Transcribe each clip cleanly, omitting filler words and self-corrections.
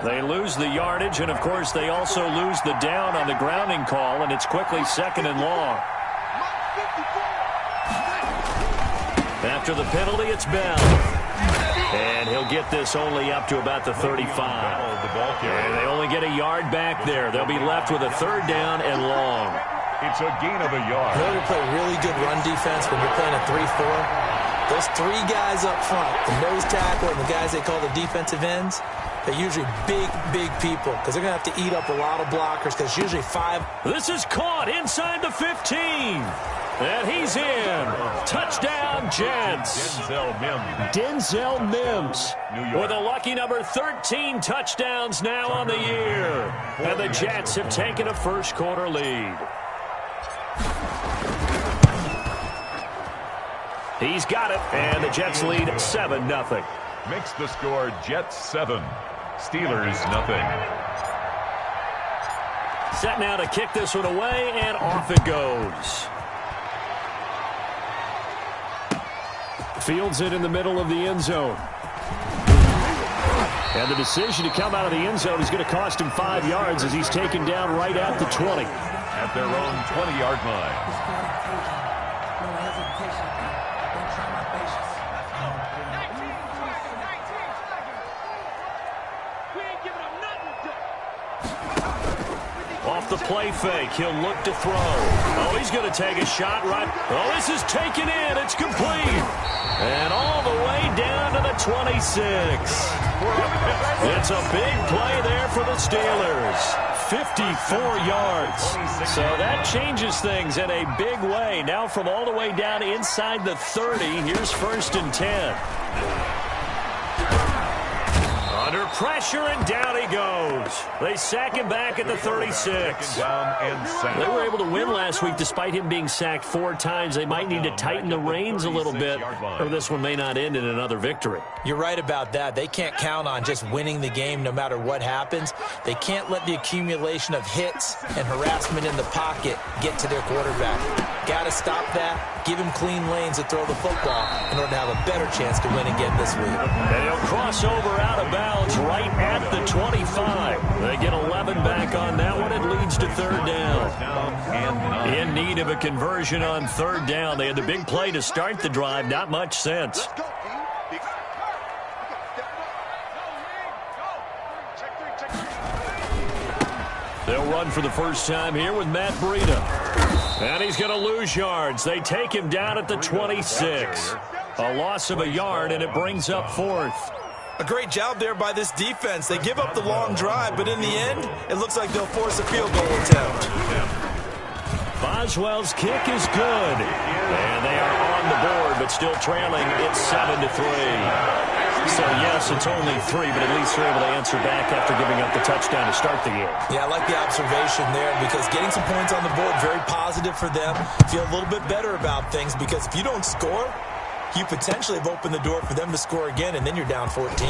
They lose the yardage, and, of course, they also lose the down on the grounding call, and it's quickly 2nd and long. After the penalty, it's Bell. And he'll get this only up to about the 35. And they only get a yard back there. They'll be left with a 3rd down and long. It's a gain of a yard. You know, you play really good run defense when you're playing a 3-4. Those 3 guys up front, the nose tackle and the guys they call the defensive ends, they're usually big, big people because they're going to have to eat up a lot of blockers because usually 5. This is caught inside the 15. And he's in. Touchdown, Jets. Denzel Mims with a lucky number 13 touchdowns now on the year. And the Jets have taken a first-quarter lead. He's got it, and the Jets lead 7-0. Makes the score Jets 7, Steelers nothing. Set now to kick this one away, and off it goes. Fields it in the middle of the end zone. And the decision to come out of the end zone is going to cost him 5 yards as he's taken down right at the 20. At their own 20-yard line. Off the play fake, he'll look to throw. Oh, he's going to take a shot right. Oh, this is taken in. It's complete. And all the way down to the 26. It's a big play there for the Steelers. 54 yards. So that changes things in a big way. Now from all the way down inside the 30, here's 1st and 10. Under pressure, and down he goes. They sack him back at the 36. They were able to win last week despite him being sacked 4 times. They might need to tighten the reins a little bit, or this one may not end in another victory. You're right about that. They can't count on just winning the game no matter what happens. They can't let the accumulation of hits and harassment in the pocket get to their quarterback. Got to stop that. Give him clean lanes to throw the football in order to have a better chance to win again this week. And he'll cross over out of bounds right at the 25. They get 11 back on that one. It leads to 3rd down. In need of a conversion on 3rd down. They had the big play to start the drive. Not much sense. They'll run for the first time here with Matt Breida. And he's going to lose yards. They take him down at the 26. A loss of a yard, and it brings up 4th. A great job there by this defense. They give up the long drive, but in the end, it looks like they'll force a field goal attempt. Boswell's kick is good. And they are on the board, but still trailing. It's 7-3. So, yes, it's only 3, but at least they're able to answer back after giving up the touchdown to start the game. Yeah, I like the observation there because getting some points on the board, very positive for them. Feel a little bit better about things because if you don't score, you potentially have opened the door for them to score again, and then you're down 14.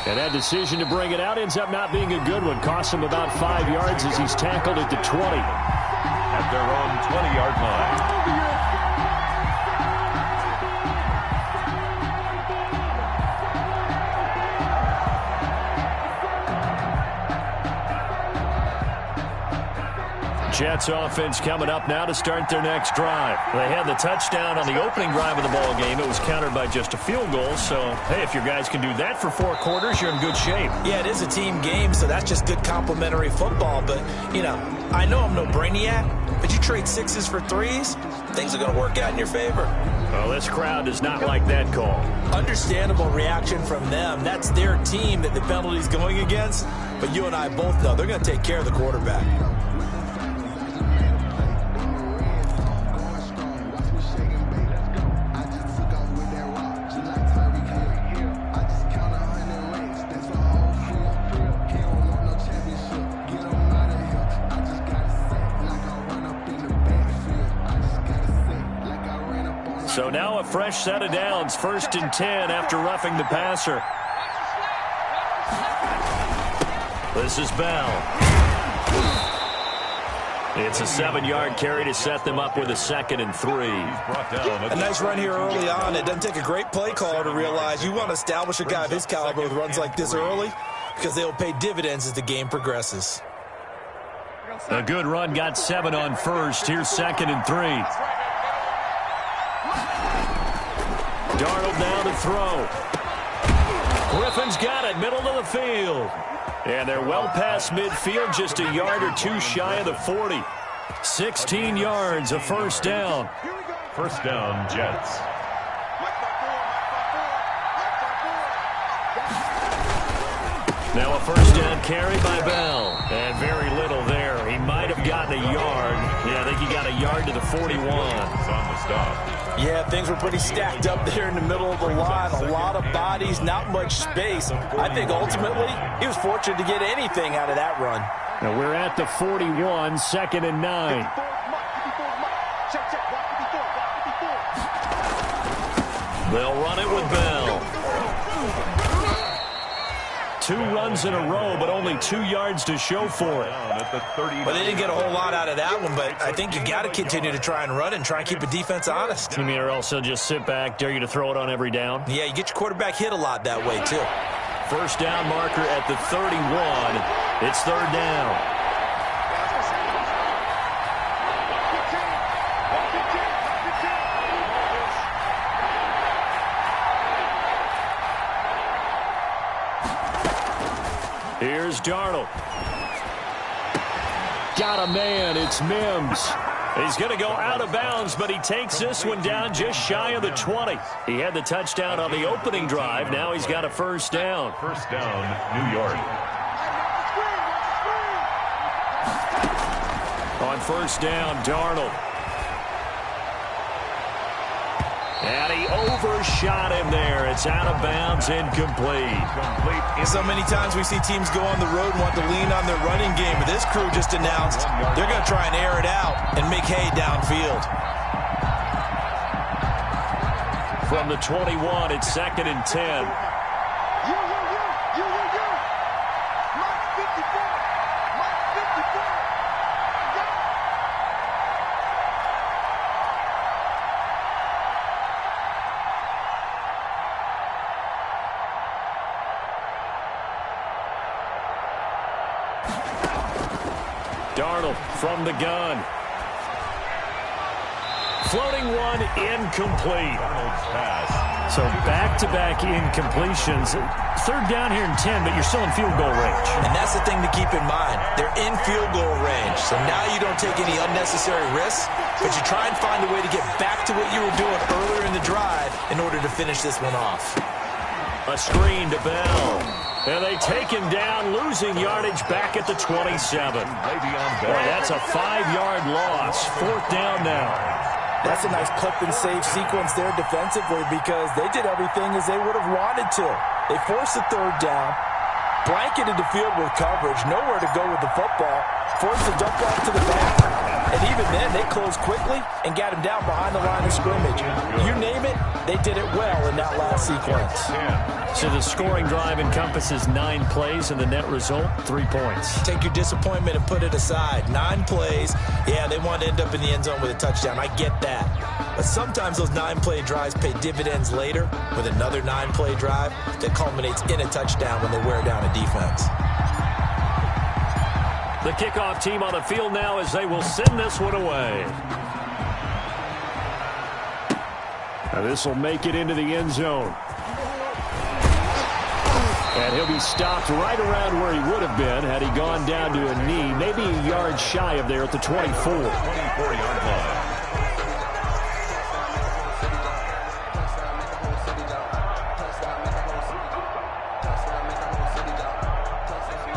And that decision to bring it out ends up not being a good one. Costs him about 5 yards as he's tackled at the 20. At their own 20-yard line. Jets offense coming up now to start their next drive. They had the touchdown on the opening drive of the ball game. It was countered by just a field goal. So, hey, if your guys can do that for 4 quarters, you're in good shape. Yeah, it is a team game, so that's just good complimentary football. But, you know, I know I'm no brainiac, but you trade 6s for 3s, things are going to work out in your favor. Well, this crowd does not like that call. Understandable reaction from them. That's their team that the penalty's going against. But you and I both know they're going to take care of the quarterback. So now a fresh set of downs, 1st and 10 after roughing the passer. This is Bell. It's a 7-yard carry to set them up with a 2nd and 3. A nice run here early on. It doesn't take a great play caller to realize you want to establish a guy of his caliber with runs like this early because they'll pay dividends as the game progresses. A good run got 7 on first. Here's 2nd and 3. Darnold now to throw. Griffin's got it, middle of the field. And they're well past midfield, just a yard or two shy of the 40. 16 yards, a first down. First down, Jets. Now a first down carry by Bell. And very little there. He might have gotten a yard. Yeah, I think he got a yard to the 41. On the stop. Yeah, things were pretty stacked up there in the middle of the line. A lot of bodies, not much space. I think ultimately he was fortunate to get anything out of that run. Now we're at the 41, 2nd and 9. They'll run it with Bell. 2 runs in a row, but only 2 yards to show for it. Well, they didn't get a whole lot out of that one, but I think you got to continue to try and run and try and keep the defense honest. You mean, or else they'll just sit back, dare you to throw it on every down? Yeah, you get your quarterback hit a lot that way, too. First down marker at the 31. It's 3rd down. Here's Darnold. Got a man. It's Mims. He's going to go out of bounds, but he takes this one down just shy of the 20. He had the touchdown on the opening drive. Now he's got a first down. First down, New York. On first down, Darnold. And he overshot him there. It's out of bounds, incomplete. So many times we see teams go on the road and want to lean on their running game, but this crew just announced they're going to try and air it out and make hay downfield. From the 21, it's 2nd and 10. Darnold from the gun. Floating one, incomplete. So back-to-back incompletions. 3rd down here in 10, but you're still in field goal range. And that's the thing to keep in mind. They're in field goal range. So now you don't take any unnecessary risks, but you try and find a way to get back to what you were doing earlier in the drive in order to finish this one off. A screen to Bell. And they take him down, losing yardage back at the 27. Boy, that's a 5-yard loss. 4th down now. That's a nice clip and save sequence there defensively because they did everything as they would have wanted to. They forced the 3rd down, blanketed the field with coverage, nowhere to go with the football, forced the dump off to the back, and even then they closed quickly and got him down behind the line of scrimmage. You name it, they did it well in that last sequence. So the scoring drive encompasses 9 plays, and the net result, 3 points. Take your disappointment and put it aside. 9 plays. Yeah, they want to end up in the end zone with a touchdown. I get that. But sometimes those 9-play drives pay dividends later with another 9-play drive that culminates in a touchdown when they wear down a defense. The kickoff team on the field now as they will send this one away. Now this will make it into the end zone. And he'll be stopped right around where he would have been had he gone down to a knee, maybe a yard shy of there at the 24. 24-yard line.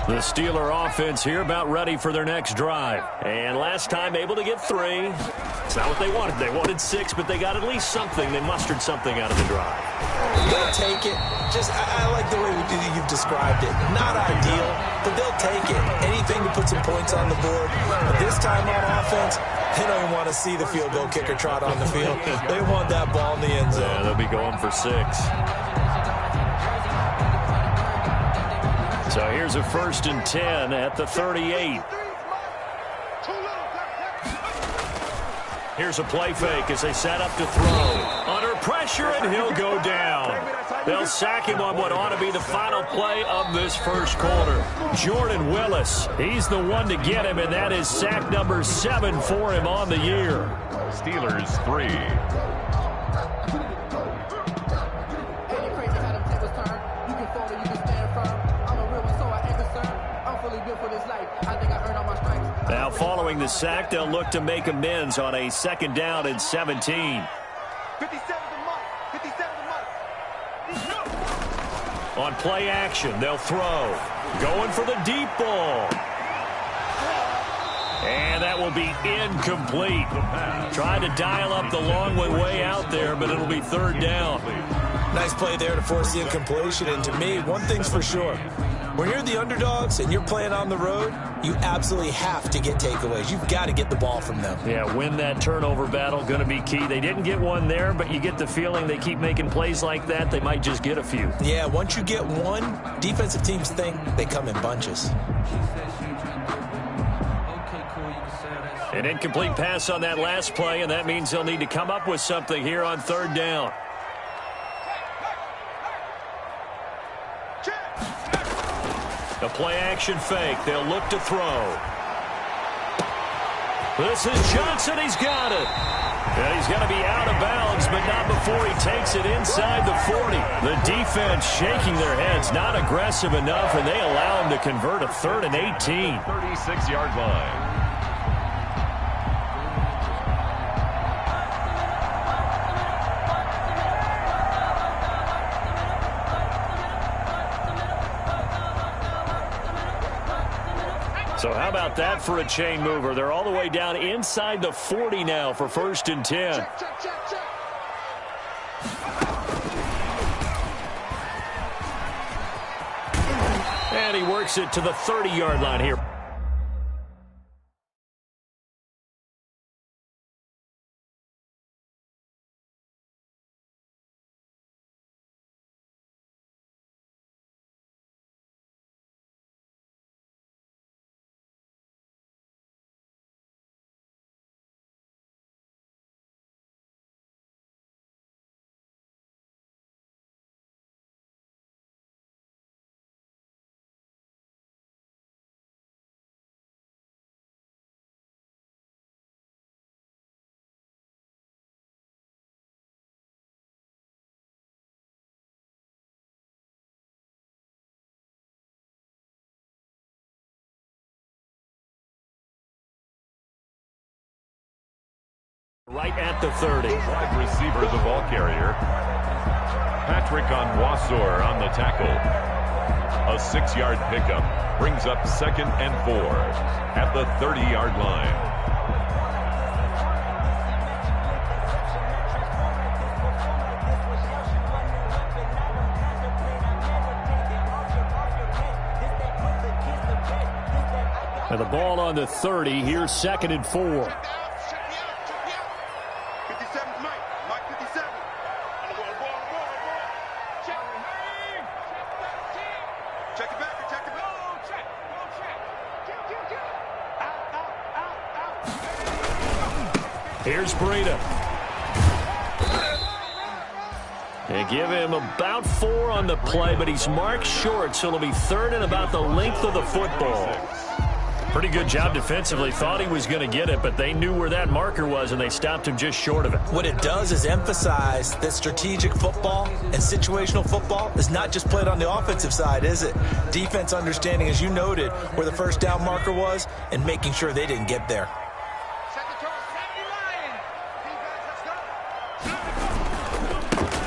The Steeler offense here about ready for their next drive. And last time able to get 3. It's not what they wanted. They wanted 6, but they got at least something. They mustered something out of the drive. They'll take it. I like the way you've described it. Not ideal, but they'll take it. Anything to put some points on the board. But this time on offense, they don't even want to see the field goal kicker trot on the field. They want that ball in the end zone. Yeah, they'll be going for 6. So here's a 1st and 10 at the 38. Here's a play fake as they set up to throw. Under pressure, and he'll go down. They'll sack him on what ought to be the final play of this first quarter. Jordan Willis, he's the one to get him, and that is sack number 7 for him on the year. Steelers 3. Now following the sack, they'll look to make amends on a 2nd down and 17. On play action, they'll throw. Going for the deep ball. And that will be incomplete. Trying to dial up the long way out there, but it'll be 3rd down. Nice play there to force the incompletion. And to me, one thing's for sure. When you're the underdogs and you're playing on the road, you absolutely have to get takeaways. You've got to get the ball from them. Yeah, win that turnover battle, going to be key. They didn't get one there, but you get the feeling they keep making plays like that, they might just get a few. Yeah, once you get one, defensive teams think they come in bunches. An incomplete pass on that last play, and that means they'll need to come up with something here on 3rd down. A play-action fake. They'll look to throw. This is Johnson. He's got it. And he's going to be out of bounds, but not before he takes it inside the 40. The defense shaking their heads, not aggressive enough, and they allow him to convert a 3rd and 18. 36-yard line. So how about that for a chain mover? They're all the way down inside the 40 now for 1st and 10. And he works it to the 30-yard line here. Right at the 30. Wide receiver, the ball carrier. Patrick Onwuasor on the tackle. A 6-yard pickup brings up 2nd and 4 at the 30-yard line. And the ball on the 30. Here's 2nd and 4. Here's Breida. They give him about 4 on the play, but he's marked short, so it'll be 3rd and about the length of the football. Pretty good job defensively. Thought he was going to get it, but they knew where that marker was, and they stopped him just short of it. What it does is emphasize that strategic football and situational football is not just played on the offensive side, is it? Defense understanding, as you noted, where the 1st down marker was and making sure they didn't get there.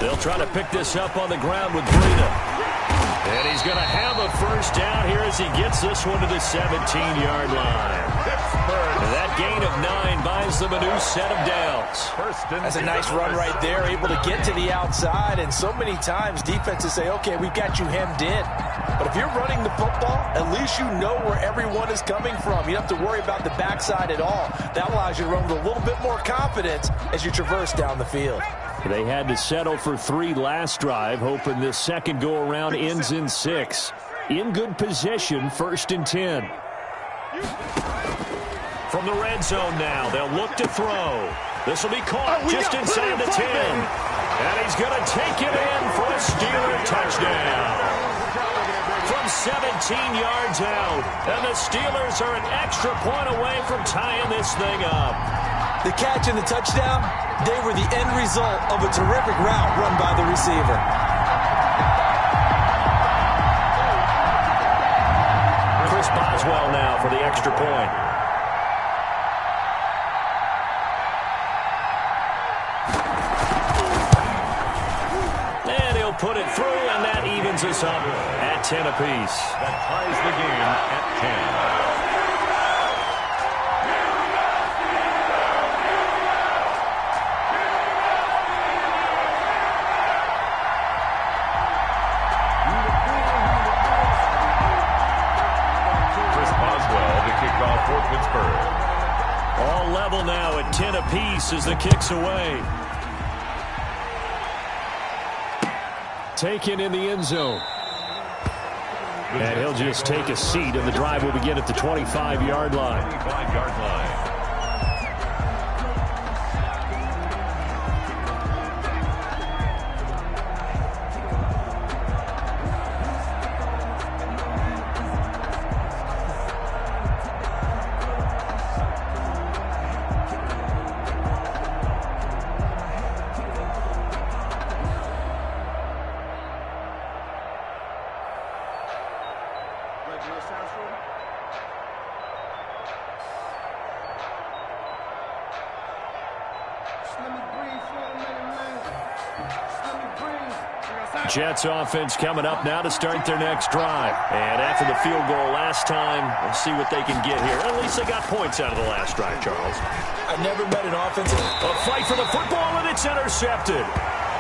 They'll try to pick this up on the ground with Breida. And he's going to have a 1st down here as he gets this one to the 17-yard line. And that gain of 9 buys them a new set of downs. That's a nice run right there, able to get to the outside. And so many times defenses say, okay, we've got you hemmed in. But if you're running the football, at least you know where everyone is coming from. You don't have to worry about the backside at all. That allows you to run with a little bit more confidence as you traverse down the field. They had to settle for 3 last drive, hoping this second go-around ends in 6. In good position, 1st and 10. From the red zone now, they'll look to throw. This will be caught just inside the 10. And he's going to take it in for a Steeler touchdown. From 17 yards out. And the Steelers are an extra point away from tying this thing up. The catch and the touchdown, they were the end result of a terrific route run by the receiver. Chris Boswell now for the extra point. And he'll put it through, and that evens us up at 10 apiece. That ties the game at 10. All level now at 10 apiece as the kick's away. Taken in the end zone. And he'll just take a seat, and the drive will begin at the 25-yard line. 25-yard line. Jets offense coming up now to start their next drive. And after the field goal last time, we'll see what they can get here. At least they got points out of the last drive, Charles. I've never met an offensive... A fight for the football, and it's intercepted.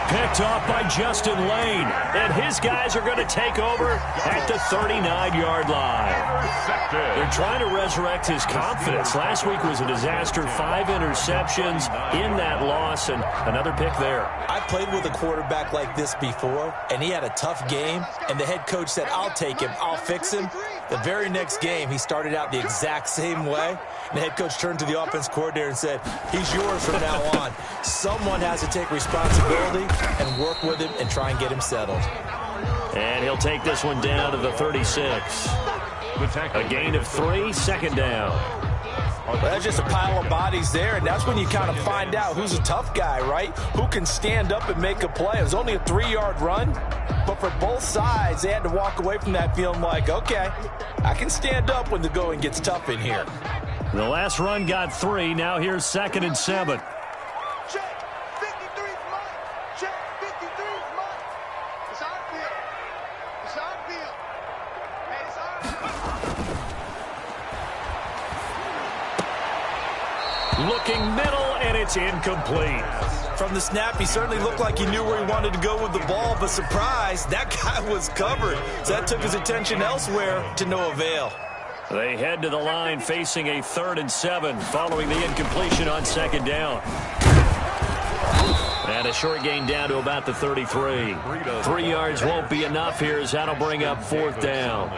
Picked off by Justin Lane. And his guys are going to take over at the 39-yard line. They're trying to resurrect his confidence. Last week was a disaster. 5 interceptions in that loss, and another pick there. I played with a quarterback like this before, and he had a tough game, and the head coach said, I'll take him, I'll fix him. The very next game, he started out the exact same way. And the head coach turned to the offense coordinator and said, he's yours from now on. Someone has to take responsibility and work with him and try and get him settled. And he'll take this one down to the 36. A gain of 3, second down. Well, that's just a pile of bodies there, and that's when you kind of find out who's a tough guy, right? Who can stand up and make a play. It was only a 3-yard run, but for both sides, they had to walk away from that feeling like, okay, I can stand up when the going gets tough in here. The last run got 3. Now here's 2nd and 7. Check. 53's mine. Check. 53's mine. It's our field. It's our field. Hey, it's our Looking middle, and it's incomplete. From the snap, he certainly looked like he knew where he wanted to go with the ball, but surprise, that guy was covered. So that took his attention elsewhere to no avail. They head to the line facing a 3rd and 7 following the incompletion on 2nd down. And a short gain down to about the 33. 3 yards won't be enough here as that'll bring up 4th down.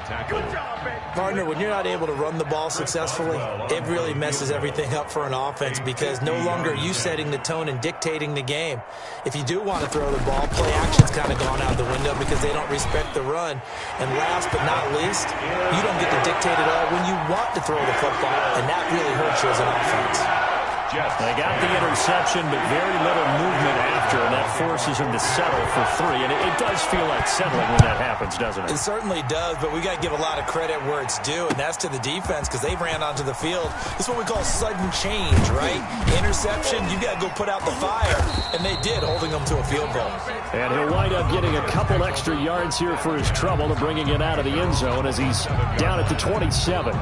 Partner, when you're not able to run the ball successfully, it really messes everything up for an offense because no longer are you setting the tone and dictating the game. If you do want to throw the ball, play action's kind of gone out the window because they don't respect the run. And last but not least, you don't get to dictate it all when you want to throw the football, and that really hurts you as an offense. They got the interception, but very little movement after, and that forces them to settle for 3. And it does feel like settling when that happens, doesn't it? It certainly does, but we got to give a lot of credit where it's due, and that's to the defense because they ran onto the field. This is what we call sudden change, right? Interception, you got to go put out the fire, and they did, holding them to a field goal. And he'll wind up getting a couple extra yards here for his trouble to bringing it out of the end zone as he's down at the 27.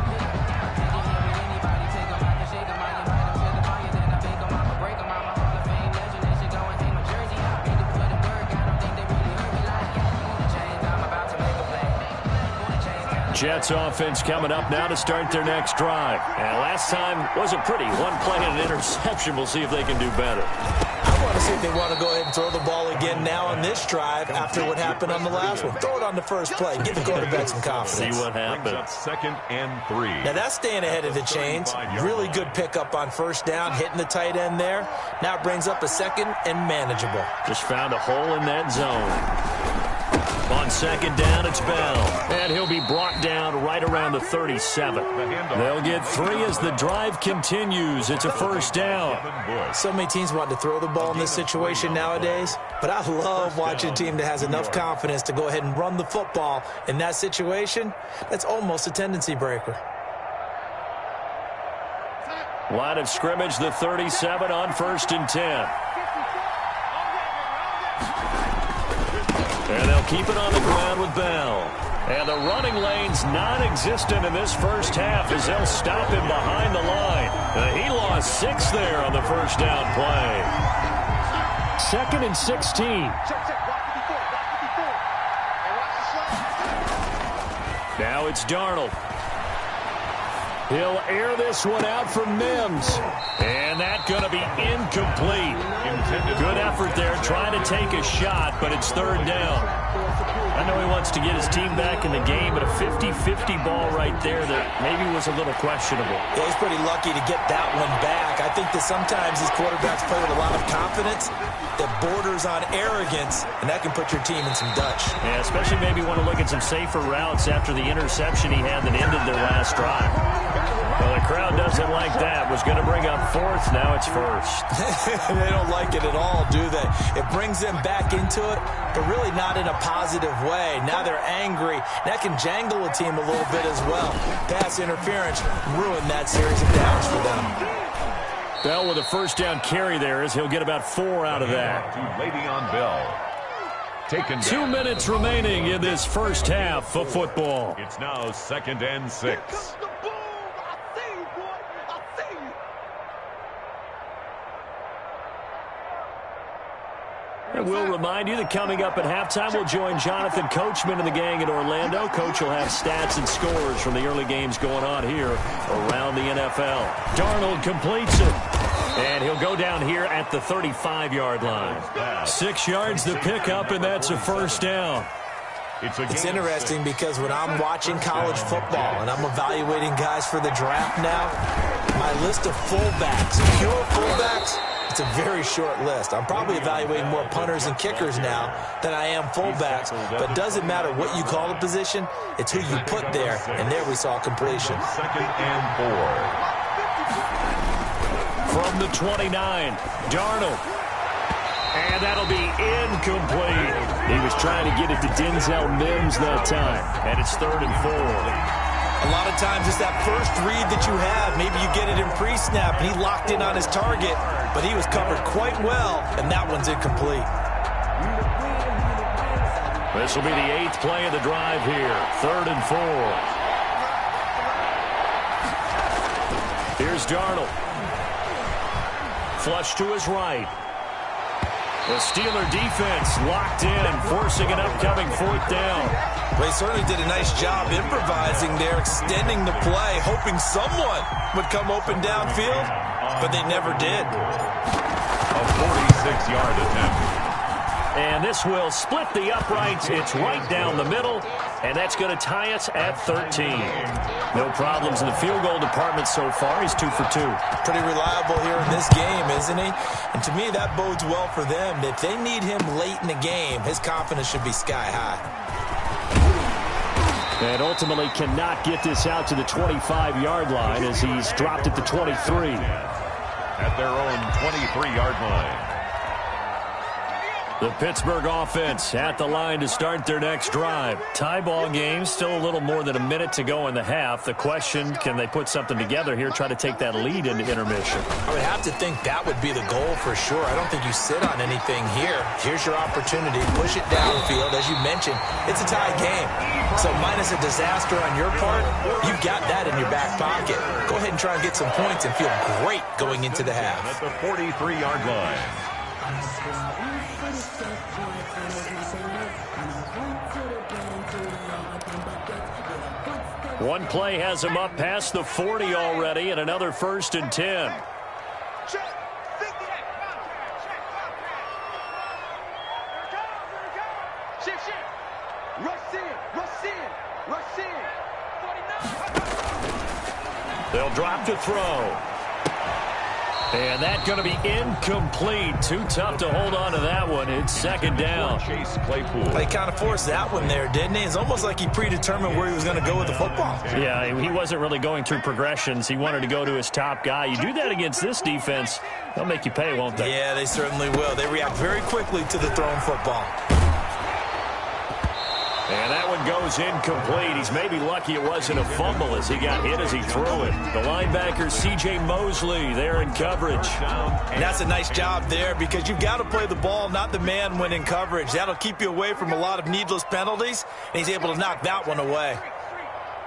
Jets offense coming up now to start their next drive. And last time wasn't pretty. 1 play and an interception. We'll see if they can do better. I want to see if they want to go ahead and throw the ball again now on this drive after what happened on the last one. Throw it on the first play. Give the quarterback some confidence. See what happens. 2nd and 3. Now that's staying ahead of the chains. Really good pickup on first down, hitting the tight end there. Now it brings up a 2nd and manageable. Just found a hole in that zone. On 2nd down, it's Bell. And he'll be brought down right around the 37. They'll get 3 as the drive continues. It's a first down. So many teams want to throw the ball in this situation nowadays, but I love watching a team that has enough confidence to go ahead and run the football in that situation. That's almost a tendency breaker. Line of scrimmage, the 37 on 1st and 10. And they'll keep it on the ground with Bell. And the running lane's non-existent in this first half as they'll stop him behind the line. He lost 6 there on the first down play. 2nd and 16. Now it's Darnold. He'll air this one out from Mims. And that's going to be incomplete. Good effort there trying to take a shot, but it's 3rd down. I know he wants to get his team back in the game, but a 50-50 ball right there that maybe was a little questionable. Yeah, he's pretty lucky to get that one back. I think that sometimes these quarterbacks play with a lot of confidence that borders on arrogance, and that can put your team in some Dutch. Yeah, especially maybe want to look at some safer routes after the interception he had that ended their last drive. Well, the crowd doesn't like that. Was going to bring up 4th. Now it's 1st. They don't like it at all, do they? It brings them back into it, but really not in a positive way. Now they're angry. That can jangle a team a little bit as well. Pass interference ruined that series of downs for them. Bell with a first down carry there as he'll get about 4 out of that. To Le'Veon Bell. Taken 2 minutes remaining in this first half of football. It's now 2nd and 6. And we'll remind you that coming up at halftime, we'll join Jonathan Coachman and the gang in Orlando. Coach will have stats and scores from the early games going on here around the NFL. Darnold completes it. And he'll go down here at the 35-yard line. 6 yards the pickup, and that's a first down. It's interesting because when I'm watching college football and I'm evaluating guys for the draft now, my list of fullbacks, pure fullbacks, it's a very short list. I'm probably evaluating more punters and kickers now than I am fullbacks, but it doesn't matter what you call the position, it's who you put there, and there we saw completion. 2nd and 4. From the 29, Darnold. And that'll be incomplete. He was trying to get it to Denzel Mims that time, and it's 3rd and 4. A lot of times it's that first read that you have. Maybe you get it in pre-snap, and he locked in on his target, but he was covered quite well, and that one's incomplete. This will be the 8th play of the drive here. 3rd and 4. Here's Darnold. Flush to his right. The Steeler defense locked in, forcing an upcoming 4th down. Well, he certainly did a nice job improvising there, extending the play, hoping someone would come open downfield, but they never did. A 46-yard attempt. And this will split the uprights. It's right down the middle, and that's going to tie us at 13. No problems in the field goal department so far. He's 2 for 2. Pretty reliable here in this game, isn't he? And to me, that bodes well for them. If they need him late in the game, his confidence should be sky high. And ultimately cannot get this out to the 25-yard line as he's dropped at the 23. At their own 23-yard line. The Pittsburgh offense at the line to start their next drive. Tie ball game, still a little more than a minute to go in the half. The question, can they put something together here, try to take that lead into intermission? I would have to think that would be the goal for sure. I don't think you sit on anything here. Here's your opportunity. Push it downfield. As you mentioned, it's a tie game. So minus a disaster on your part, you've got that in your back pocket. Go ahead and try and get some points and feel great going into the half. At the 43-yard line. One play has him up past the 40 already, and another 1st and 10. Rush in, rush in, rush in. 49. They'll drop to throw. And that's going to be incomplete. Too tough to hold on to that one. It's second down. Chase Claypool. He kind of forced that one there, didn't he? It's almost like he predetermined where he was going to go with the football. Yeah, he wasn't really going through progressions. He wanted to go to his top guy. You do that against this defense, they'll make you pay, won't they? Yeah, they certainly will. They react very quickly to the thrown football. And that one goes incomplete. He's maybe lucky it wasn't a fumble as he got hit as he threw it. The linebacker, C.J. Mosley, there in coverage. And that's a nice job there because you've got to play the ball, not the man when in coverage. That'll keep you away from a lot of needless penalties, and he's able to knock that one away.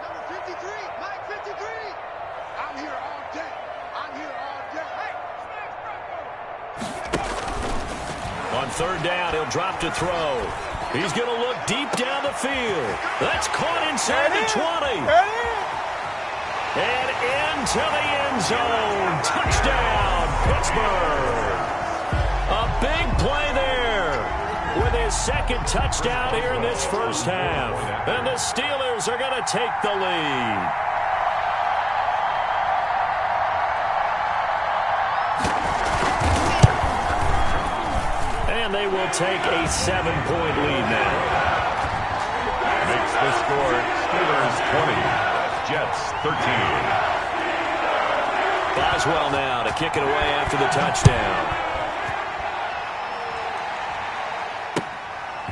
Number 53, Mike 53. I'm here all day. I'm here all day. On third down, he'll drop to throw. He's going to look deep down the field. That's caught inside the 20. And into the end zone. Touchdown, Pittsburgh. A big play there with his second touchdown here in this first half. And the Steelers are going to take the lead. And they will take a 7-point lead now. Makes the score Steelers 20, Jets 13. Boswell now to kick it away after the touchdown.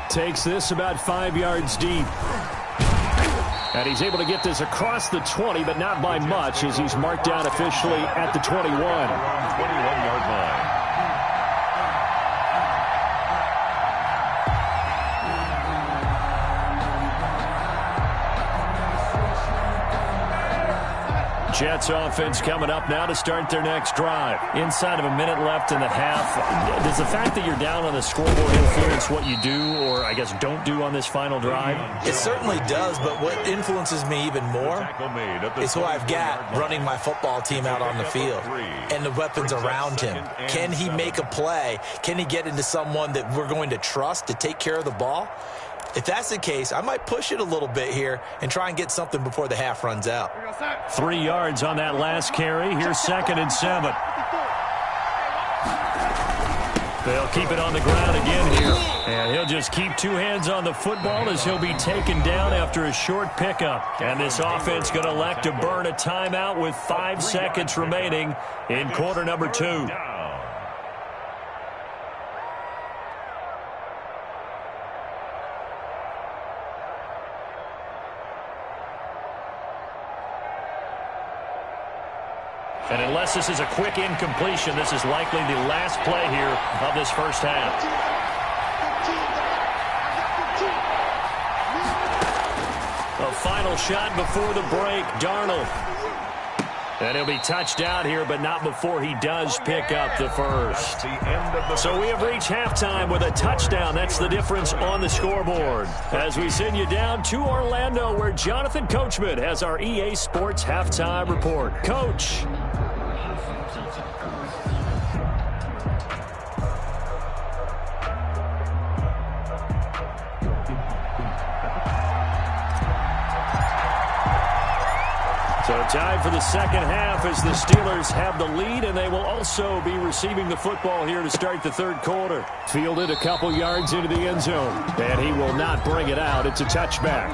Takes this about 5 yards deep. And he's able to get this across the 20, but not by much as he's marked down officially at the 21. 21-yard line. Jets offense coming up now to start their next drive. Inside of a minute left in the half. Does the fact that you're down on the scoreboard influence what you do or, I guess, don't do on this final drive? It certainly does, but what influences me even more is who I've got running my football team out on the field and the weapons around him. Can he make a play? Can he get into someone that we're going to trust to take care of the ball? If that's the case, I might push it a little bit here and try and get something before the half runs out. 3 yards on that last carry. Here's 2nd and 7. They'll keep it on the ground again here. And he'll just keep two hands on the football as he'll be taken down after a short pickup. And this offense going to elect to burn a timeout with 5 seconds remaining in quarter number 2. And unless this is a quick incompletion, this is likely the last play here of this first half. A final shot before the break, Darnold. And he'll be touched out here, but not before he does pick up the first. So we have reached halftime with a touchdown. That's the difference on the scoreboard. As we send you down to Orlando, where Jonathan Coachman has our EA Sports Halftime Report. Coach. So tied for the second half as the Steelers have the lead, and they will also be receiving the football here to start the third quarter. Fielded a couple yards into the end zone, and he will not bring it out. It's a touchback.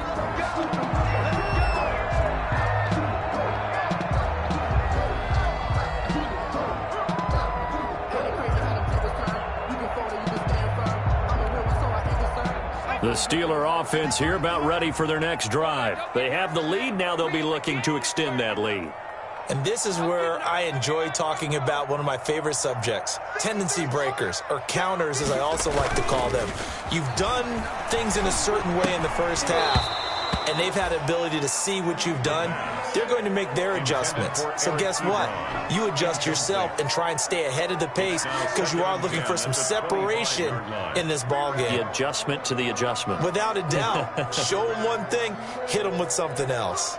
The Steeler offense here about ready for their next drive. They have the lead. Now they'll be looking to extend that lead. And this is where I enjoy talking about one of my favorite subjects, tendency breakers, or counters as I also like to call them. You've done things in a certain way in the first half, and they've had the ability to see what you've done. They're going to make their adjustments. So guess what? You adjust yourself and try and stay ahead of the pace because you are looking for some separation in this ball game. The adjustment to the adjustment. Without a doubt. Show them one thing, hit them with something else.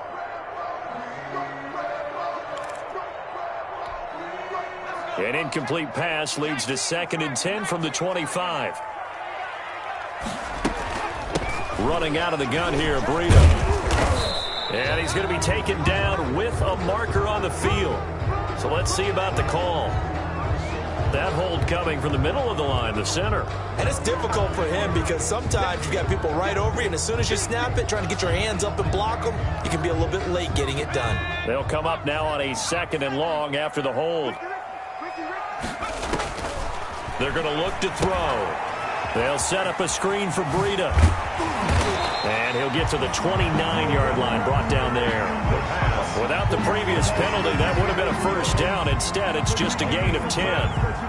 An incomplete pass leads to 2nd and 10 from the 25. Running out of the gun here, Breida. And he's going to be taken down with a marker on the field. So let's see about the call. That hold coming from the middle of the line, the center. And it's difficult for him because sometimes you got people right over you, and as soon as you snap it, trying to get your hands up and block them, you can be a little bit late getting it done. They'll come up now on a 2nd and long after the hold. They're going to look to throw. They'll set up a screen for Breida. And he'll get to the 29-yard line, brought down there. Without the previous penalty, that would have been a first down. Instead, it's just a gain of 10.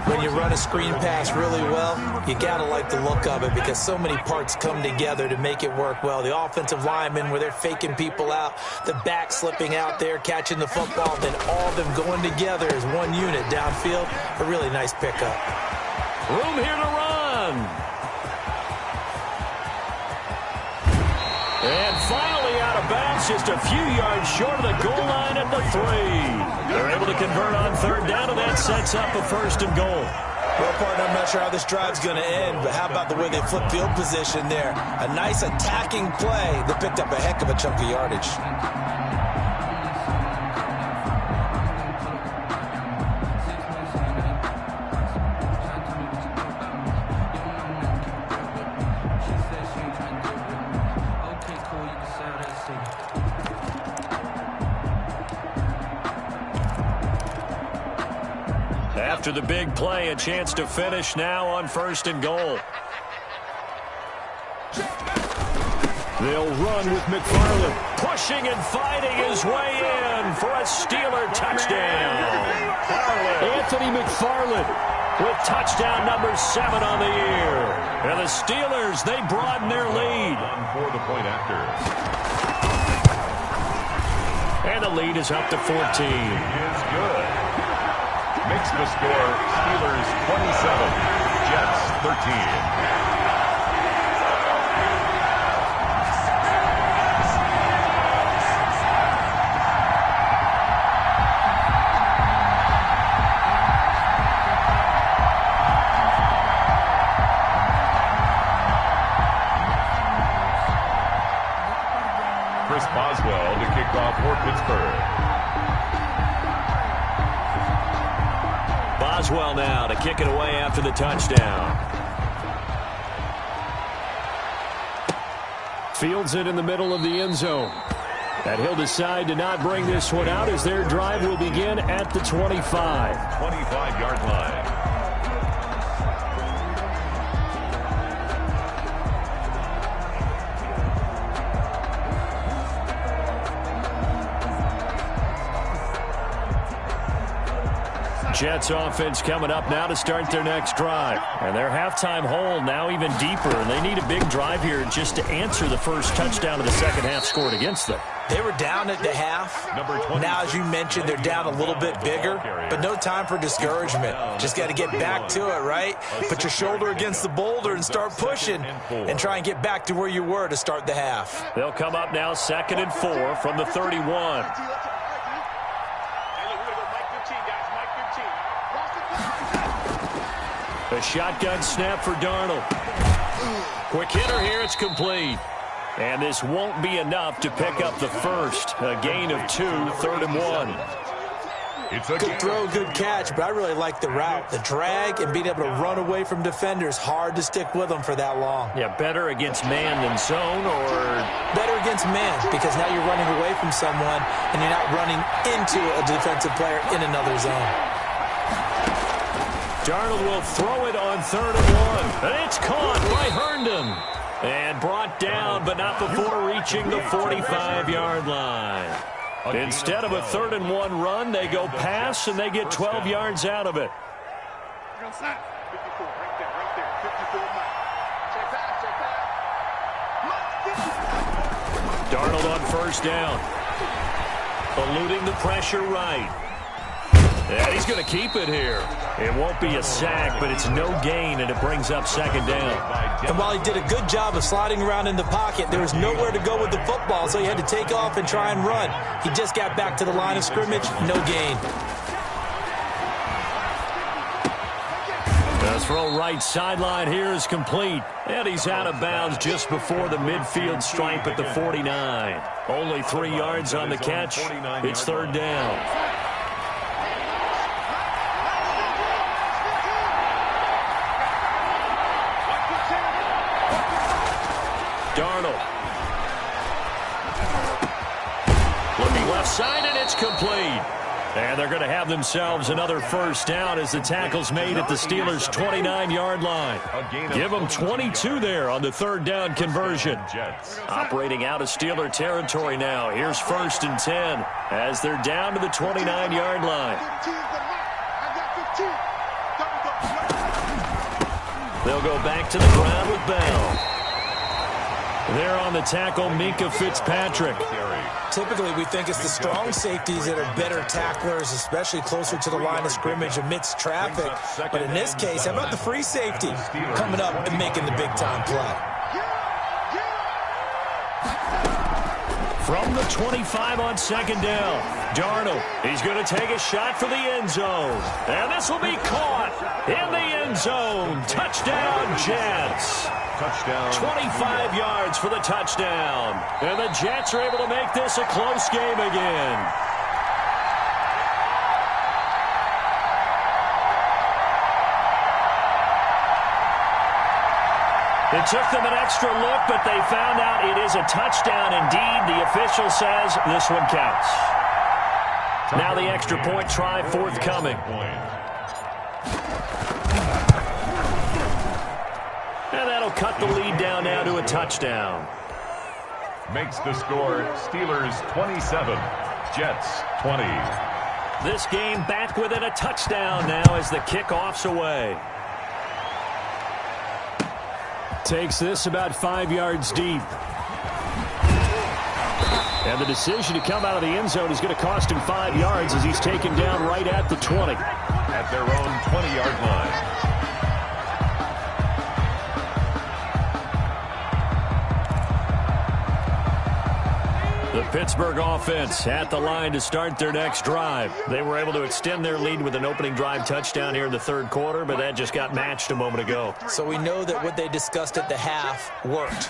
When you run a screen pass really well, you got to like the look of it because so many parts come together to make it work well. The offensive linemen, where they're faking people out, the back slipping out there, catching the football, then all of them going together as one unit downfield. A really nice pickup. Room here to run. And finally out of bounds, just a few yards short of the goal line at the 3. They're able to convert on 3rd down, and that sets up a 1st and goal. Well, partner, I'm not sure how this drive's going to end, but how about the way they flip field position there? A nice attacking play that picked up a heck of a chunk of yardage. After the big play, a chance to finish now on 1st and goal. They'll run with McFarland, pushing and fighting his way in for a Steeler touchdown. Anthony McFarland with touchdown number 7 on the year. And the Steelers, they broaden their lead. For the point after. And the lead is up to 14. Is good. Makes the score Steelers 27, Jets 13. Chris Boswell to kick off for Pittsburgh. Boswell now to kick it away after the touchdown. Fields it in the middle of the end zone. And he'll decide to not bring this one out as their drive will begin at the 25. 25-yard line. Jets offense coming up now to start their next drive. And their halftime hole now even deeper. And they need a big drive here just to answer the first touchdown of the second half scored against them. They were down at the half. Now, as you mentioned, they're down a little bit bigger, but no time for discouragement. Just got to get back to it, right? Put your shoulder against the boulder and start pushing and try and get back to where you were to start the half. They'll come up now 2nd and 4 from the 31. A shotgun snap for Darnold. Quick hitter here, it's complete. And this won't be enough to pick up the first. A gain of 2, 3rd and 1. It's a good throw, good catch, but I really like the route. The drag and being able to run away from defenders, hard to stick with them for that long. Yeah, better against man than zone, or? Better against man, because now you're running away from someone and you're not running into a defensive player in another zone. Darnold will throw it on 3rd and 1. And it's caught by Herndon. And brought down, but not before reaching the 45-yard line. Instead of a 3rd and 1 run, they go pass, and they get 12 yards out of it. Darnold on 1st down. Eluding the pressure right. And he's going to keep it here. It won't be a sack, but it's no gain, and it brings up 2nd down. And while he did a good job of sliding around in the pocket, there was nowhere to go with the football, so he had to take off and try and run. He just got back to the line of scrimmage, no gain. A throw right sideline here is complete. And he's out of bounds just before the midfield stripe at the 49. Only 3 yards on the catch. It's third down. Darnold. Looking left side, and it's complete. And they're going to have themselves another first down as the tackle's made at the Steelers' 29-yard line. Give them 22 there on the third down conversion. Operating out of Steeler territory now. Here's 1st and 10 as they're down to the 29-yard line. They'll go back to the ground with Bell. There on the tackle, Minka Fitzpatrick. Typically, we think it's the strong safeties that are better tacklers, especially closer to the line of scrimmage amidst traffic. But in this case, how about the free safety coming up and making the big-time play? From the 25 on 2nd down, Darnold. He's going to take a shot for the end zone. And this will be caught in the end zone. Touchdown, Jets. Touchdown. 25 yards for the touchdown. And the Jets are able to make this a close game again. It took them an extra look, but they found out it is a touchdown indeed. The official says this one counts. Now the extra point try forthcoming. And that'll cut the lead down now to a touchdown. Makes the score Steelers 27, Jets 20. This game back within a touchdown now as the kickoff's away. Takes this about 5 yards deep. And the decision to come out of the end zone is going to cost him 5 yards as he's taken down right at the 20. At their own 20-yard line. The Pittsburgh offense at the line to start their next drive. They were able to extend their lead with an opening drive touchdown here in the third quarter, but that just got matched a moment ago. So we know that what they discussed at the half worked.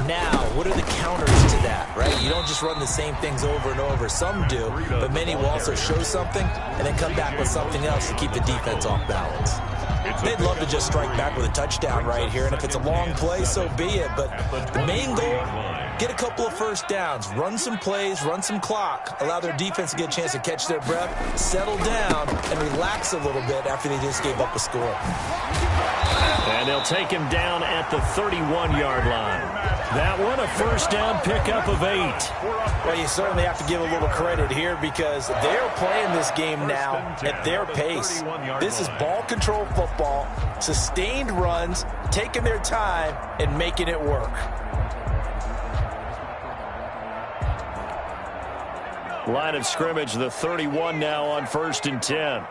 Now, what are the counters to that, right? You don't just run the same things over and over. Some do, but many will also show something and then come back with something else to keep the defense off balance. They'd love to just strike back with a touchdown right here, and if it's a long play, so be it. But the main goal, get a couple of first downs, run some plays, run some clock, allow their defense to get a chance to catch their breath, settle down, and relax a little bit after they just gave up a score. And they'll take him down at the 31-yard line. That one, a first down pickup of 8. Well, you certainly have to give a little credit here because they're playing this game now at their pace. This is ball control football, sustained runs, taking their time, and making it work. Line of scrimmage, the 31 now on 1st and 10.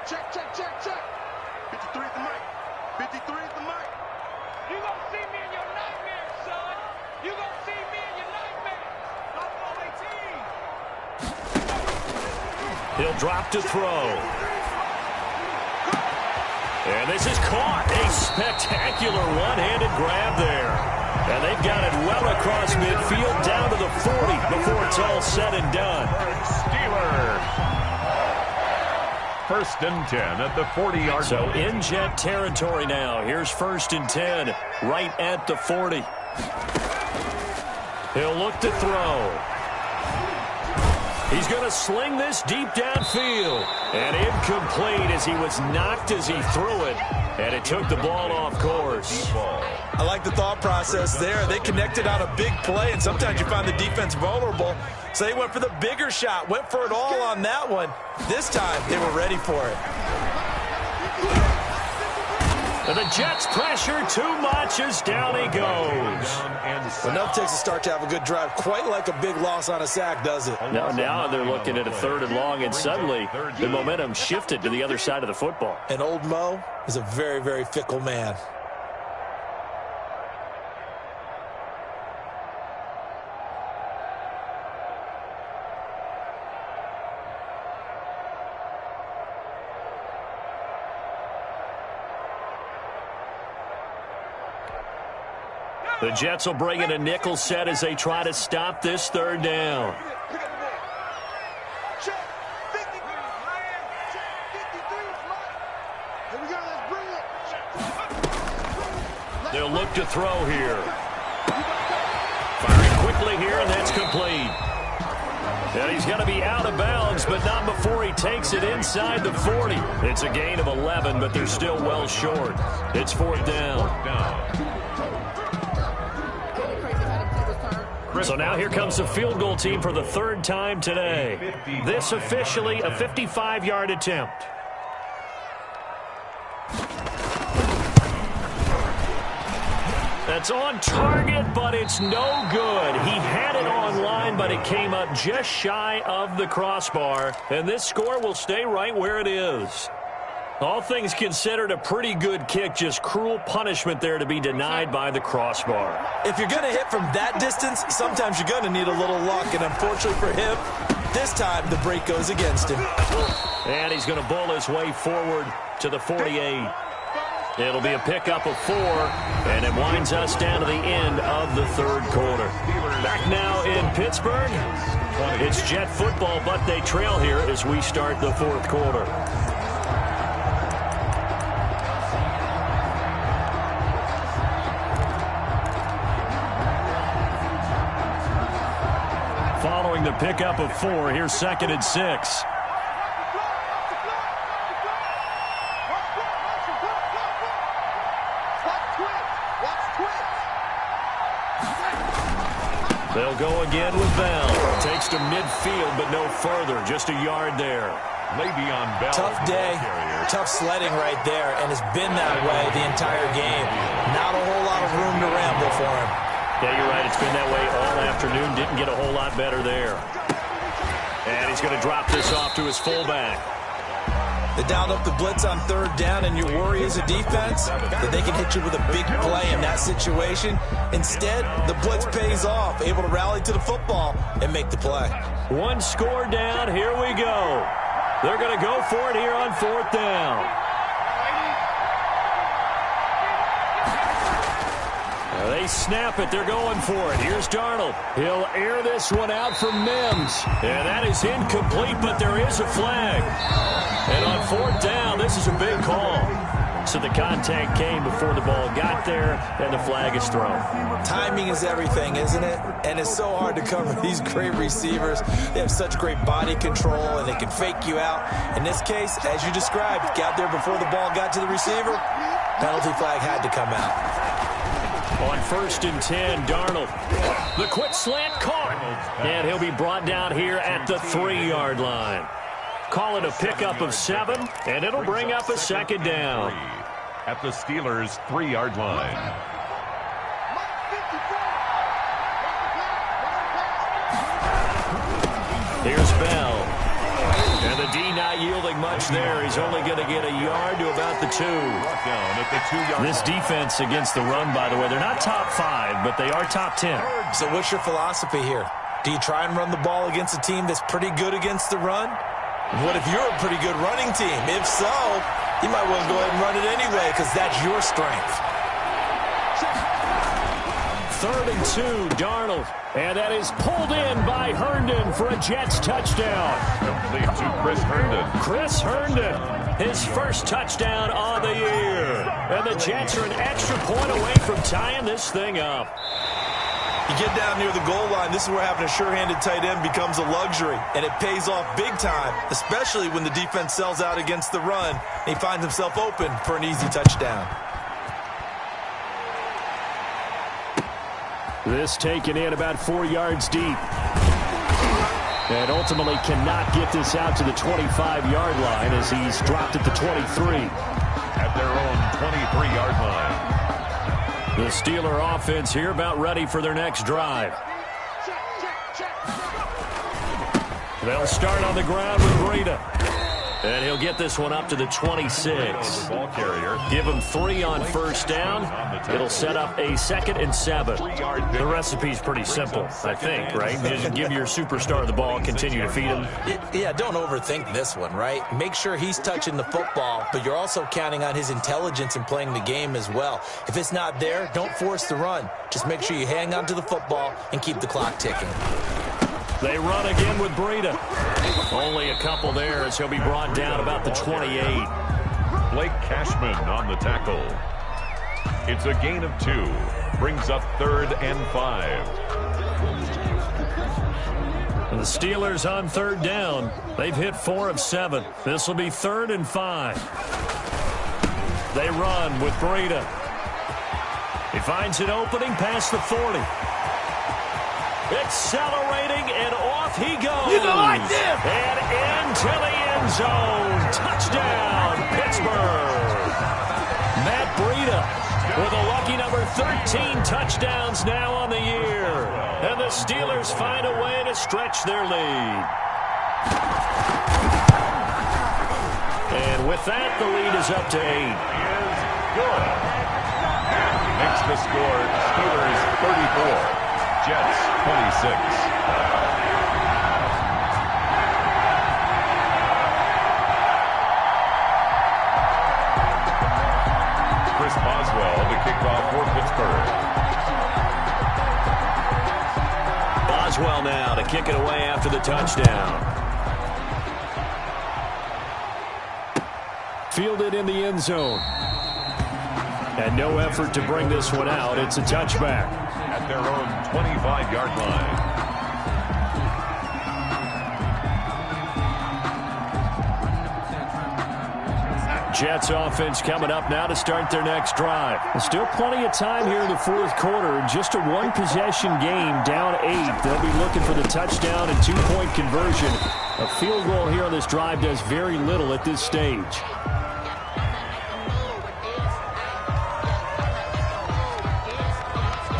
Check, check, check, check. 53 at the mic. 53 at the mic. You gonna see me in your nightmares, son. You gonna see me in your nightmares. He'll drop to throw. And this is caught. A spectacular one-handed grab there. And they've got it well across midfield down to the 40 before it's all said and done. Steelers. 1st and 10 at the 40-yard line. So in Jet territory now. Here's 1st and 10 right at the 40. He'll look to throw. He's going to sling this deep downfield. And incomplete as he was knocked as he threw it. And it took the ball off course. I like the thought process there. They connected on a big play, and sometimes you find the defense vulnerable. So they went for the bigger shot, went for it all on that one. This time, they were ready for it. And the Jets pressure too much as down he goes. Enough takes a start to have a good drive. Quite like a big loss on a sack, does it? Now they're looking at a 3rd and long, and suddenly the momentum shifted to the other side of the football. And old Mo is a very, very fickle man. The Jets will bring in a nickel set as they try to stop this third down. Check. 53. Check. 53 is mine. Here we go. Let's bring it. They'll look to throw here. Firing quickly here, and that's complete. And he's going to be out of bounds, but not before he takes it inside the 40. It's a gain of 11, but they're still well short. It's fourth down. So now here comes the field goal team for the third time today. This officially a 55-yard attempt. That's on target, but it's no good. He had it on line, but it came up just shy of the crossbar. And this score will stay right where it is. All things considered, a pretty good kick. Just cruel punishment there to be denied by the crossbar. If you're going to hit from that distance, sometimes you're going to need a little luck. And unfortunately for him, this time the break goes against him. And he's going to bull his way forward to the 48. It'll be a pickup of 4, and it winds us down to the end of the third quarter. Back now in Pittsburgh, it's Jet football, but they trail here as we start the fourth quarter. Following the pickup of 4, here's 2nd and 6. They'll go again with Bell. Takes to midfield, but no further. Just a yard there. Le'Veon Bell. Tough day, tough sledding right there, and it's been that way the entire game. Not a whole lot of room to ramble for him. Yeah, you're right. It's been that way all afternoon. Didn't get a whole lot better there. And he's going to drop this off to his fullback. They dialed up the blitz on third down, and your worry as a defense that they can hit you with a big play in that situation. Instead, the blitz pays off, able to rally to the football and make the play. One score down. Here we go. They're going to go for it here on fourth down. They snap it. They're going for it. Here's Darnold. He'll air this one out for Mims. And that is incomplete, but there is a flag. And on fourth down, this is a big call. So the contact came before the ball got there, and the flag is thrown. Timing is everything, isn't it? And it's so hard to cover these great receivers. They have such great body control, and they can fake you out. In this case, as you described, got there before the ball got to the receiver. Penalty flag had to come out. On 1st and 10, Darnold. The quick slant caught. And he'll be brought down here at the 3-yard line. Call it a pickup of 7, and it'll bring up a second down. At the Steelers' 3-yard line. Here's Bell. And the D not yielding much there. He's only going to get a yard to about the 2. This defense against the run, by the way, they're not top 5, but they are top 10. So what's your philosophy here? Do you try and run the ball against a team that's pretty good against the run? What if you're a pretty good running team? If so, you might want to go ahead and run it anyway because that's your strength. 3rd and 2, Darnold. And that is pulled in by Herndon for a Jets touchdown. Complete to Chris Herndon. Chris Herndon, his first touchdown on the year. And the Jets are an extra point away from tying this thing up. You get down near the goal line, this is where having a sure-handed tight end becomes a luxury, and it pays off big time, especially when the defense sells out against the run, and he finds himself open for an easy touchdown. This taken in about 4 yards deep. And ultimately cannot get this out to the 25-yard line as he's dropped at the 23. At their own 23-yard line. The Steeler offense here about ready for their next drive. They'll start on the ground with Breida. And he'll get this one up to the 26. Ball carrier. Give him 3 on first down. It'll set up a 2nd and 7. The recipe's pretty simple, I think, right? Just give your superstar the ball, continue to feed him. Yeah, don't overthink this one, right? Make sure he's touching the football, but you're also counting on his intelligence in playing the game as well. If it's not there, don't force the run. Just make sure you hang on to the football and keep the clock ticking. They run again with Breida. Only a couple there as he'll be brought down about the 28. Blake Cashman on the tackle. It's a gain of 2. Brings up 3rd and 5. And the Steelers on 3rd down. They've hit 4 of 7. This will be 3rd and 5. They run with Breida. He finds an opening past the 40. Accelerating, and off he goes. You go like this. And into the end zone. Touchdown, Pittsburgh. Matt Breida with a lucky number 13 touchdowns now on the year. And the Steelers find a way to stretch their lead. And with that, the lead is up to 8. Is good. Makes the score Steelers 34. Jets 26. Chris Boswell, the kickoff for Pittsburgh. Boswell now to kick it away after the touchdown. Fielded in the end zone. And no effort to bring this one out. It's a touchback. At their own 25-yard line. Jets offense coming up now to start their next drive. There's still plenty of time here in the 4th quarter. Just a 1-possession game, down 8. They'll be looking for the touchdown and 2-point conversion. A field goal here on this drive does very little at this stage.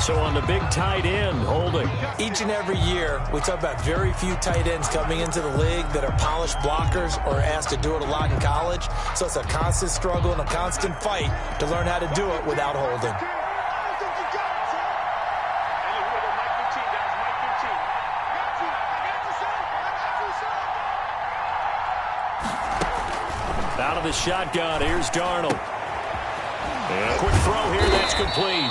So on the big tight end, holding. Each and every year, we talk about very few tight ends coming into the league that are polished blockers or asked to do it a lot in college. So it's a constant struggle and a constant fight to learn how to do it without holding. Out of the shotgun, here's Darnold. And a quick throw here, that's complete.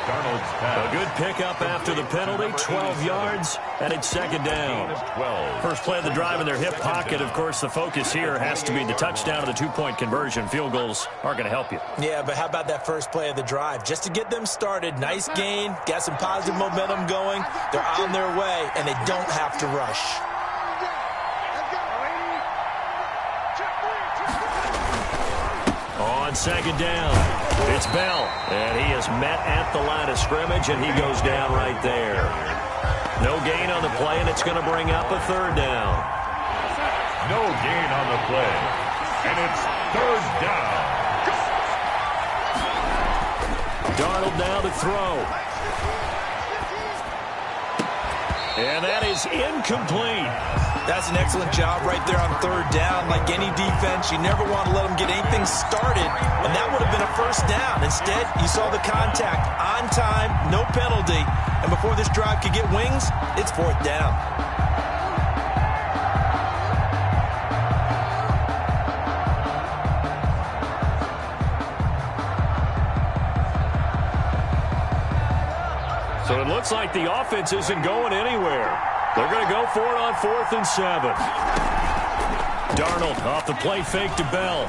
Darnold's pass. A good pickup after the penalty, 12 yards, and it's 2nd down. 12. First play of the drive in their hip pocket. Of course, the focus here has to be the touchdown and the 2-point conversion. Field goals aren't going to help you. Yeah, but how about that first play of the drive? Just to get them started, nice gain, got some positive momentum going. They're on their way, and they don't have to rush. On 2nd down, it's Bell, and he is met at the line of scrimmage, and he goes down right there. No gain on the play, and it's going to bring up a 3rd down. No gain on the play, and it's 3rd down. Darnold now to throw. And that is incomplete. That's an excellent job right there on 3rd down. Like any defense, you never want to let them get anything started, and that would have been a 1st down. Instead, you saw the contact on time, no penalty, and before this drive could get wings, it's 4th down. So it looks like the offense isn't going anywhere. They're going to go for it on 4th and 7. Darnold off the play fake to Bell.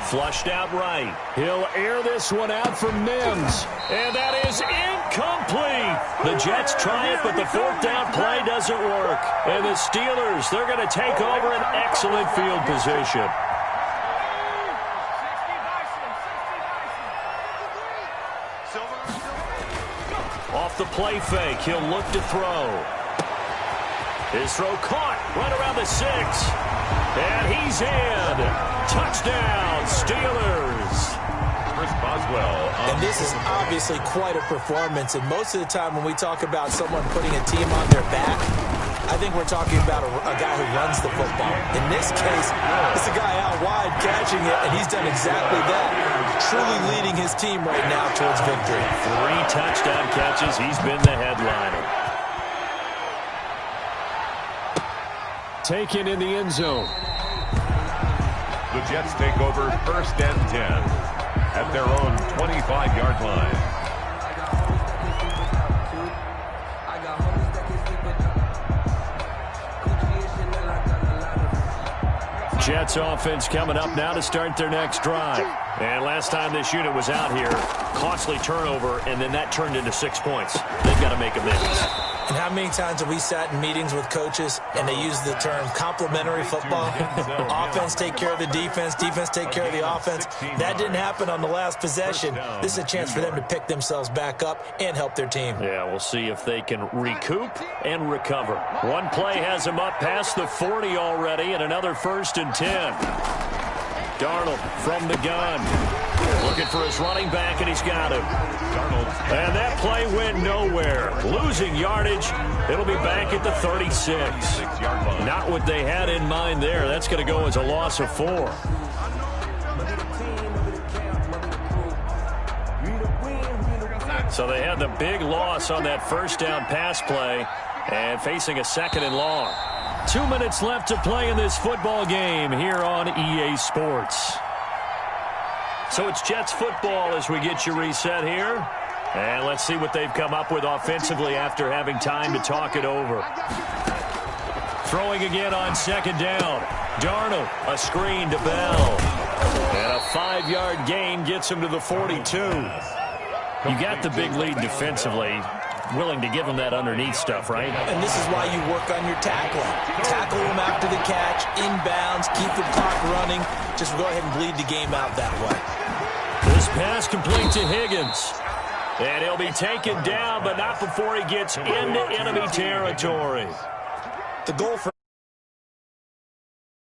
Flushed out right. He'll air this one out for Mims. And that is incomplete. The Jets try it, but the 4th down play doesn't work. And the Steelers, they're going to take over an excellent field position. Off the play fake, he'll look to throw. His throw caught right around the 6. And he's in. Touchdown, Steelers. Chris Boswell. And this is obviously quite a performance. And most of the time when we talk about someone putting a team on their back, I think we're talking about a guy who runs the football. In this case, it's a guy out wide catching it, and he's done exactly that. Truly leading his team right now towards victory. 3 touchdown catches. He's been the headliner. Taken in the end zone. The Jets take over 1st and 10 at their own 25-yard line. Jets offense coming up now to start their next drive. And last time this unit was out here, costly turnover, and then that turned into 6 points. They've got to make amends. And how many times have we sat in meetings with coaches and they use the term complementary football? Offense take care of the defense, defense take care of the offense. That didn't happen on the last possession. This is a chance for them to pick themselves back up and help their team. Yeah, we'll see if they can recoup and recover. One play has them up past the 40 already, and another 1st and 10. Darnold from the gun. Looking for his running back, and he's got him. And that play went nowhere. Losing yardage. It'll be back at the 36. Not what they had in mind there. That's going to go as a loss of 4. So they had the big loss on that 1st down pass play and facing a 2nd and long. 2 minutes left to play in this football game here on EA Sports. So it's Jets football as we get you reset here. And let's see what they've come up with offensively after having time to talk it over. Throwing again on 2nd down. Darnold, a screen to Bell. And a 5-yard gain gets him to the 42. You got the big lead defensively. Willing to give him that underneath stuff, right? And this is why you work on your tackling. Tackle him after the catch, inbounds, keep the clock running. Just go ahead and bleed the game out that way. This pass complete to Higgins. And he'll be taken down, but not before he gets into enemy territory. The goal for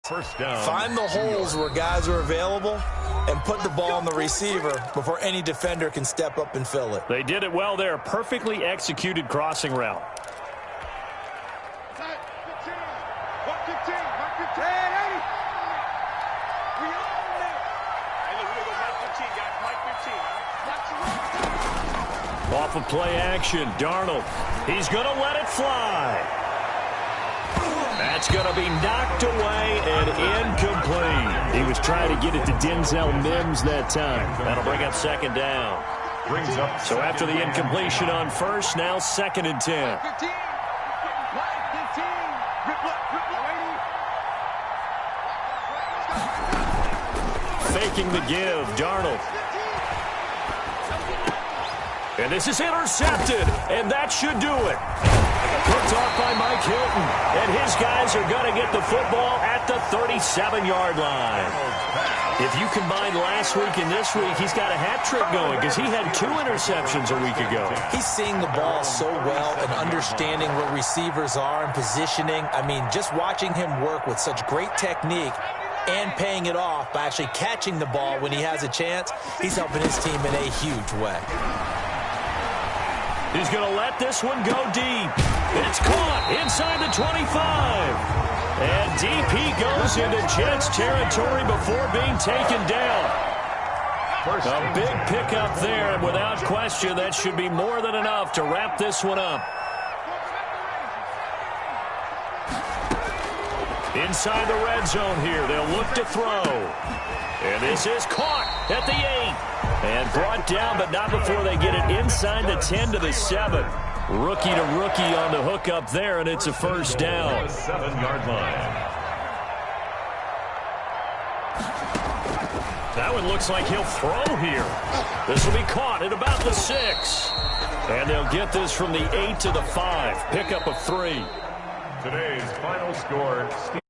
1st down. find the holes where guys are available and put the ball on the receiver before any defender can step up and fill it. They did it well there. Perfectly executed crossing route. Off of play action, Darnold. He's going to let it fly. That's going to be knocked away and incomplete. He was trying to get it to Denzel Mims that time. That'll bring up 2nd down. So after the incompletion on 1st, now 2nd and 10. Faking the give, Darnold. And this is intercepted, and that should do it. Picked off by Mike Hilton, and his guys are going to get the football at the 37-yard line. If you combine last week and this week, he's got a hat trick going because he had 2 interceptions a week ago. He's seeing the ball so well and understanding where receivers are and positioning. I mean, just watching him work with such great technique and paying it off by actually catching the ball when he has a chance, he's helping his team in a huge way. He's going to let this one go deep. It's caught inside the 25. And DP goes into Jets territory before being taken down. A big pickup there, and without question, that should be more than enough to wrap this one up. Inside the red zone here, they'll look to throw. And this is caught at the 8. And brought down, but not before they get it inside the 10 to the 7. Rookie to rookie on the hook up there, and it's a 1st down. 7-yard line. That one looks like he'll throw here. This will be caught at about the 6. And they'll get this from the 8 to the 5. Pickup of 3. Today's final score.